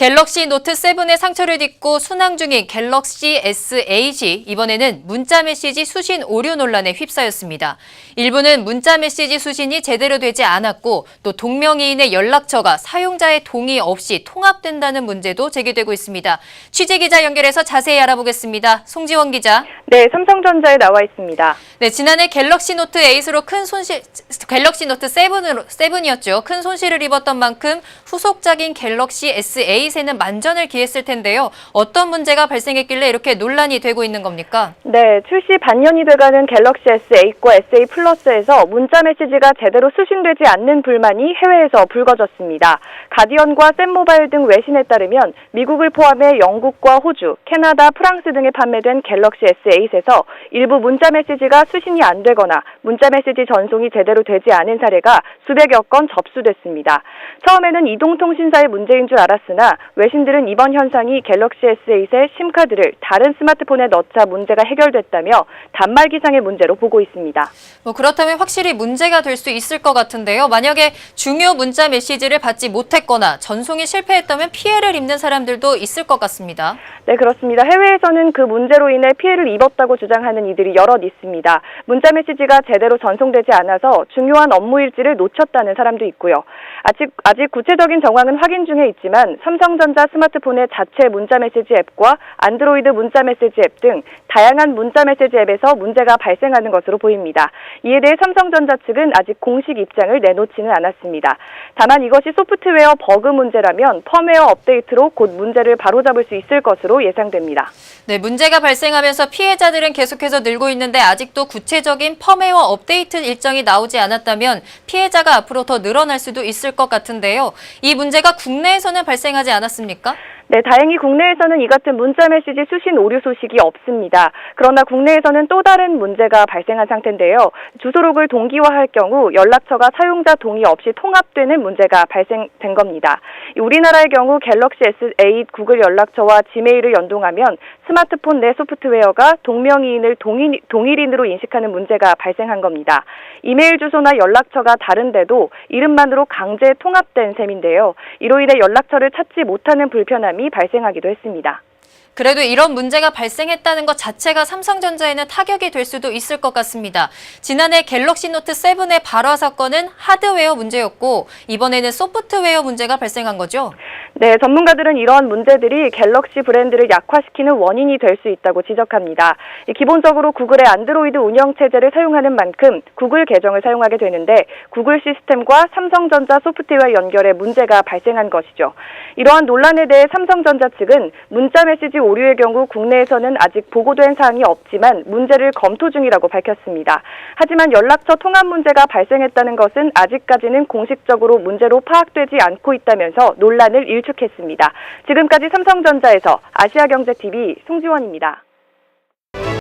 갤럭시 노트 7의 상처를 딛고 순항 중인 갤럭시 S8이 이번에는 문자 메시지 수신 오류 논란에 휩싸였습니다. 일부는 문자 메시지 수신이 제대로 되지 않았고 또 동명이인의 연락처가 사용자의 동의 없이 통합된다는 문제도 제기되고 있습니다. 취재기자 연결해서 자세히 알아보겠습니다. 송지원 기자. 네, 삼성전자에 나와 있습니다. 네, 지난해 갤럭시 노트 8으로 갤럭시 노트 7이었죠. 큰 손실을 입었던 만큼 후속작인 갤럭시 S8에는 만전을 기했을 텐데요. 어떤 문제가 발생했길래 이렇게 논란이 되고 있는 겁니까? 네, 출시 반년이 돼가는 갤럭시 S8과 S8 플러스에서 문자 메시지가 제대로 수신되지 않는 불만이 해외에서 불거졌습니다. 가디언과 샘모바일 등 외신에 따르면 미국을 포함해 영국과 호주, 캐나다, 프랑스 등에 판매된 갤럭시 S8에서 일부 문자 메시지가 수신이 안 되거나 문자 메시지 전송이 제대로 되지 않은 사례가 수백여 건 접수됐습니다. 처음에는 이동통신사의 문제인 줄 알았으나 외신들은 이번 현상이 갤럭시 S8의 심카드를 다른 스마트폰에 넣자 문제가 해결됐다며 단말기상의 문제로 보고 있습니다. 그렇다면 확실히 문제가 될 수 있을 것 같은데요. 만약에 중요 문자 메시지를 받지 못했거나 전송이 실패했다면 피해를 입는 사람들도 있을 것 같습니다. 네, 그렇습니다. 해외에서는 그 문제로 인해 피해를 입었다고 주장하는 이들이 여럿 있습니다. 문자 메시지가 제대로 전송되지 않아서 중요한 업무 일지를 놓쳤다는 사람도 있고요. 아직 구체적인 정황은 확인 중에 있지만 삼성전자 스마트폰의 자체 문자 메시지 앱과 안드로이드 문자 메시지 앱 등 다양한 문자 메시지 앱에서 문제가 발생하는 것으로 보입니다. 이에 대해 삼성전자 측은 아직 공식 입장을 내놓지는 않았습니다. 다만 이것이 소프트웨어 버그 문제라면 펌웨어 업데이트로 곧 문제를 바로잡을 수 있을 것으로 예상됩니다. 네, 문제가 발생하면서 피해자들은 계속해서 늘고 있는데 아직도 구체적인 펌웨어 업데이트 일정이 나오지 않았다면 피해자가 앞으로 더 늘어날 수도 있을 것 같은데요. 이 문제가 국내에서는 발생하지 않았습니까? 네, 다행히 국내에서는 이 같은 문자 메시지 수신 오류 소식이 없습니다. 그러나 국내에서는 또 다른 문제가 발생한 상태인데요. 주소록을 동기화할 경우 연락처가 사용자 동의 없이 통합되는 문제가 발생된 겁니다. 우리나라의 경우 갤럭시 S8 구글 연락처와 지메일을 연동하면 스마트폰 내 소프트웨어가 동명이인을 동일인으로 인식하는 문제가 발생한 겁니다. 이메일 주소나 연락처가 다른데도 이름만으로 강제 통합된 셈인데요. 이로 인해 연락처를 찾지 못하는 불편함이 발생하기도 했습니다. 그래도 이런 문제가 발생했다는 것 자체가 삼성전자에는 타격이 될 수도 있을 것 같습니다. 지난해 갤럭시 노트 7의 발화 사건은 하드웨어 문제였고 이번에는 소프트웨어 문제가 발생한 거죠? 네, 전문가들은 이러한 문제들이 갤럭시 브랜드를 약화시키는 원인이 될 수 있다고 지적합니다. 기본적으로 구글의 안드로이드 운영체제를 사용하는 만큼 구글 계정을 사용하게 되는데 구글 시스템과 삼성전자 소프트웨어 연결에 문제가 발생한 것이죠. 이러한 논란에 대해 삼성전자 측은 문자 메시지 오류의 경우 국내에서는 아직 보고된 사항이 없지만 문제를 검토 중이라고 밝혔습니다. 하지만 연락처 통합 문제가 발생했다는 것은 아직까지는 공식적으로 문제로 파악되지 않고 있다면서 논란을 일축했습니다. 지금까지 삼성전자에서 아시아경제TV 송지원입니다.